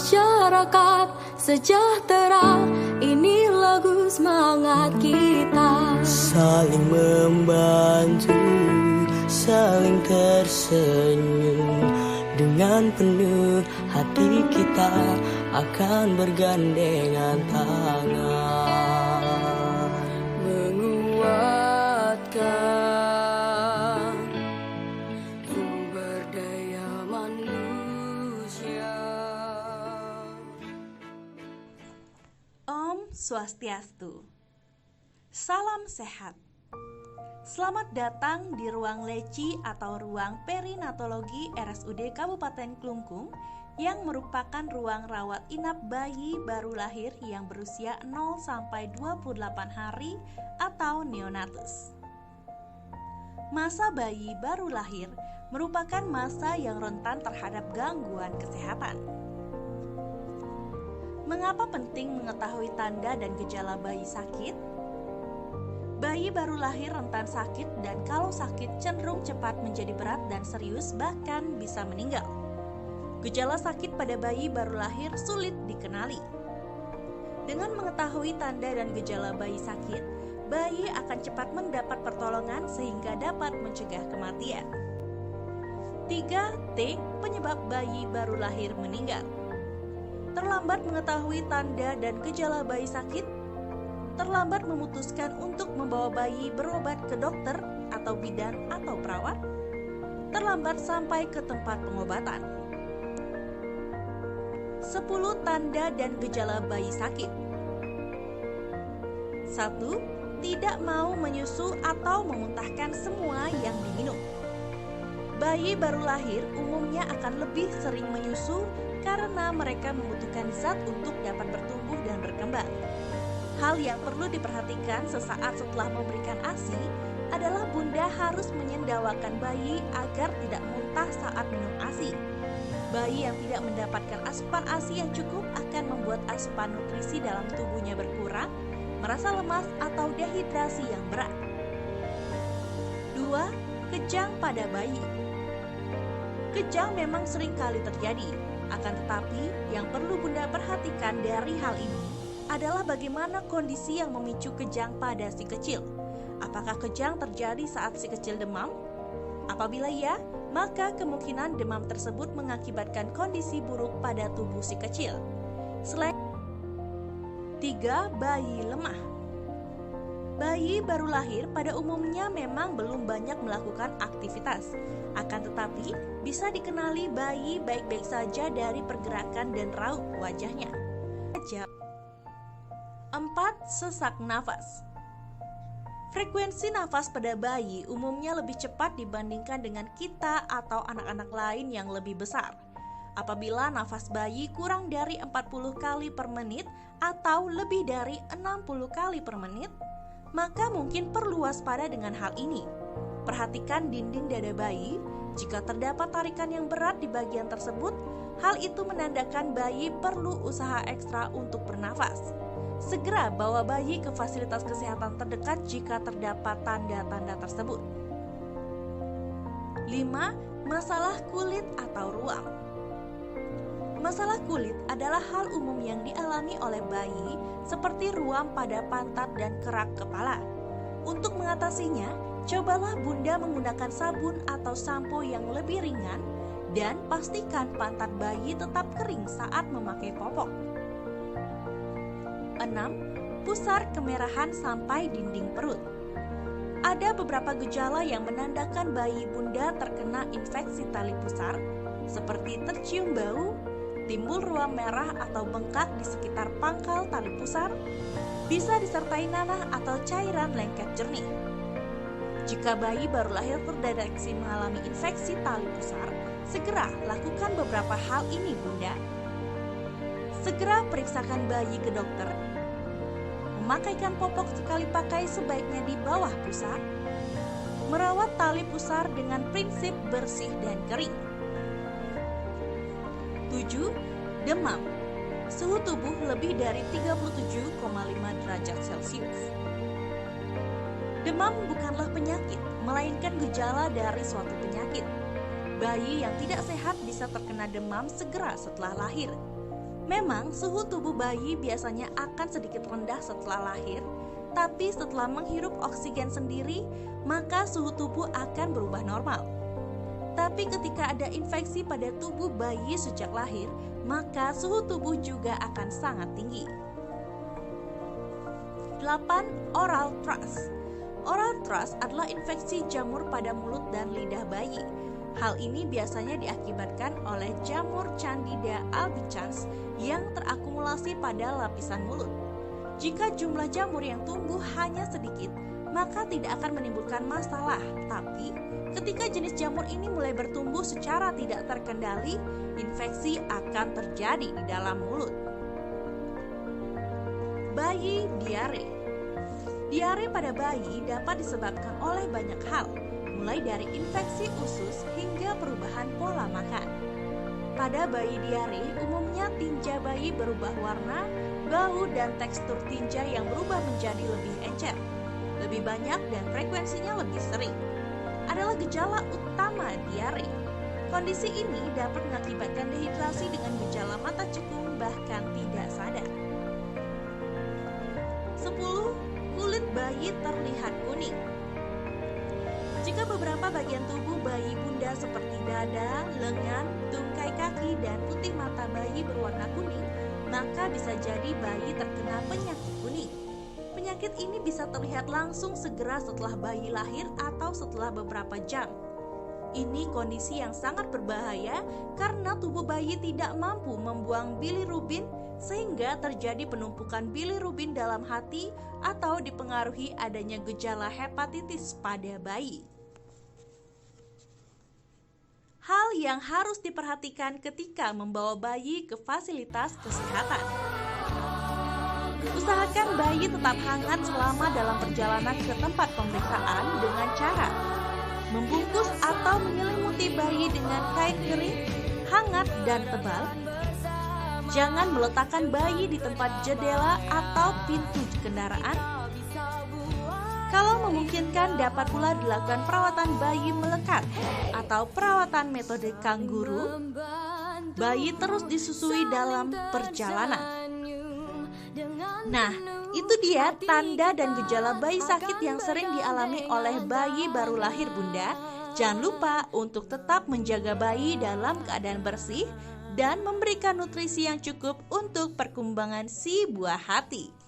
masyarakat sejahtera, ini lagu semangat kita. Saling membantu, saling tersenyum, dengan penuh hati kita akan bergandengan tangan, menguatkan sumber daya manusia. Om Swastiastu. Salam sehat. Selamat datang di ruang leci atau ruang perinatologi RSUD Kabupaten Klungkung yang merupakan ruang rawat inap bayi baru lahir yang berusia 0 sampai 28 hari atau neonatus. Masa bayi baru lahir merupakan masa yang rentan terhadap gangguan kesehatan. Mengapa penting mengetahui tanda dan gejala bayi sakit? Bayi baru lahir rentan sakit dan kalau sakit cenderung cepat menjadi berat dan serius bahkan bisa meninggal. Gejala sakit pada bayi baru lahir sulit dikenali. Dengan mengetahui tanda dan gejala bayi sakit, bayi akan cepat mendapat pertolongan sehingga dapat mencegah kematian. 3T penyebab bayi baru lahir meninggal. Terlambat mengetahui tanda dan gejala bayi sakit, terlambat memutuskan untuk membawa bayi berobat ke dokter atau bidan atau perawat, terlambat sampai ke tempat pengobatan. 10 tanda dan gejala bayi sakit. 1. Tidak mau menyusu atau memuntahkan semua yang diminum. Bayi baru lahir umumnya akan lebih sering menyusu karena mereka membutuhkan zat untuk dapat bertumbuh dan berkembang. Hal yang perlu diperhatikan sesaat setelah memberikan ASI adalah bunda harus menyendawakan bayi agar tidak muntah saat minum ASI. Bayi yang tidak mendapatkan asupan ASI yang cukup akan membuat asupan nutrisi dalam tubuhnya berkurang, merasa lemas atau dehidrasi yang berat. 2. Kejang pada bayi. Kejang memang sering kali terjadi, akan tetapi yang perlu bunda perhatikan dari hal ini adalah bagaimana kondisi yang memicu kejang pada si kecil. Apakah kejang terjadi saat si kecil demam? Apabila ya, maka kemungkinan demam tersebut mengakibatkan kondisi buruk pada tubuh si kecil. Selain 3. Bayi lemah. Bayi baru lahir pada umumnya memang belum banyak melakukan aktivitas. Akan tetapi, bisa dikenali bayi baik-baik saja dari pergerakan dan raut wajahnya. 4. Sesak nafas. Frekuensi nafas pada bayi umumnya lebih cepat dibandingkan dengan kita atau anak-anak lain yang lebih besar. Apabila nafas bayi kurang dari 40 kali per menit atau lebih dari 60 kali per menit, maka mungkin perlu waspada dengan hal ini. Perhatikan dinding dada bayi. Jika terdapat tarikan yang berat di bagian tersebut, hal itu menandakan bayi perlu usaha ekstra untuk bernafas. Segera bawa bayi ke fasilitas kesehatan terdekat jika terdapat tanda-tanda tersebut. 5. Masalah kulit atau ruam. Masalah kulit adalah hal umum yang dialami oleh bayi seperti ruam pada pantat dan kerak kepala. Untuk mengatasinya, cobalah bunda menggunakan sabun atau sampo yang lebih ringan dan pastikan pantat bayi tetap kering saat memakai popok. 6. Pusar kemerahan sampai dinding perut. Ada beberapa gejala yang menandakan bayi bunda terkena infeksi tali pusar, seperti tercium bau, timbul ruam merah atau bengkak di sekitar pangkal tali pusar, bisa disertai nanah atau cairan lengket jernih. Jika bayi baru lahir terdeteksi mengalami infeksi tali pusar, segera lakukan beberapa hal ini bunda. Segera periksakan bayi ke dokter. Memakaikan popok sekali pakai sebaiknya di bawah pusar. Merawat tali pusar dengan prinsip bersih dan kering. 7. Demam. Suhu tubuh lebih dari 37,5 derajat Celcius. Demam bukanlah penyakit, melainkan gejala dari suatu penyakit. Bayi yang tidak sehat bisa terkena demam segera setelah lahir. Memang suhu tubuh bayi biasanya akan sedikit rendah setelah lahir, tapi setelah menghirup oksigen sendiri, maka suhu tubuh akan berubah normal. Tapi ketika ada infeksi pada tubuh bayi sejak lahir, maka suhu tubuh juga akan sangat tinggi. 8. Oral thrush. Oral thrush adalah infeksi jamur pada mulut dan lidah bayi. Hal ini biasanya diakibatkan oleh jamur Candida albicans yang terakumulasi pada lapisan mulut. Jika jumlah jamur yang tumbuh hanya sedikit, maka tidak akan menimbulkan masalah. Tapi, ketika jenis jamur ini mulai bertumbuh secara tidak terkendali, infeksi akan terjadi di dalam mulut. Bayi diare. Diare pada bayi dapat disebabkan oleh banyak hal, mulai dari infeksi usus hingga perubahan pola makan. Pada bayi diare, umumnya tinja bayi berubah warna, bau, dan tekstur tinja yang berubah menjadi lebih encer, lebih banyak dan frekuensinya lebih sering. Adalah gejala utama diare. Kondisi ini dapat mengakibatkan dehidrasi dengan gejala mata cekung bahkan tidak sadar. 10. Kulit bayi terlihat kuning. Jika beberapa bagian tubuh bayi bunda seperti dada, lengan, tungkai kaki, dan putih mata bayi berwarna kuning, maka bisa jadi bayi terkena penyakit kuning. Penyakit ini bisa terlihat langsung segera setelah bayi lahir atau setelah beberapa jam. Ini kondisi yang sangat berbahaya karena tubuh bayi tidak mampu membuang bilirubin sehingga terjadi penumpukan bilirubin dalam hati atau dipengaruhi adanya gejala hepatitis pada bayi. Hal yang harus diperhatikan ketika membawa bayi ke fasilitas kesehatan. Usahakan bayi tetap hangat selama dalam perjalanan ke tempat pemeriksaan dengan cara membungkus atau menyelimuti bayi dengan kain kering, hangat dan tebal. Jangan meletakkan bayi di tempat jendela atau pintu kendaraan. Kalau memungkinkan, dapat pula dilakukan perawatan bayi melekat atau perawatan metode kangguru. Bayi terus disusui dalam perjalanan. Nah, itu dia tanda dan gejala bayi sakit yang sering dialami oleh bayi baru lahir bunda. Jangan lupa untuk tetap menjaga bayi dalam keadaan bersih dan memberikan nutrisi yang cukup untuk perkembangan si buah hati.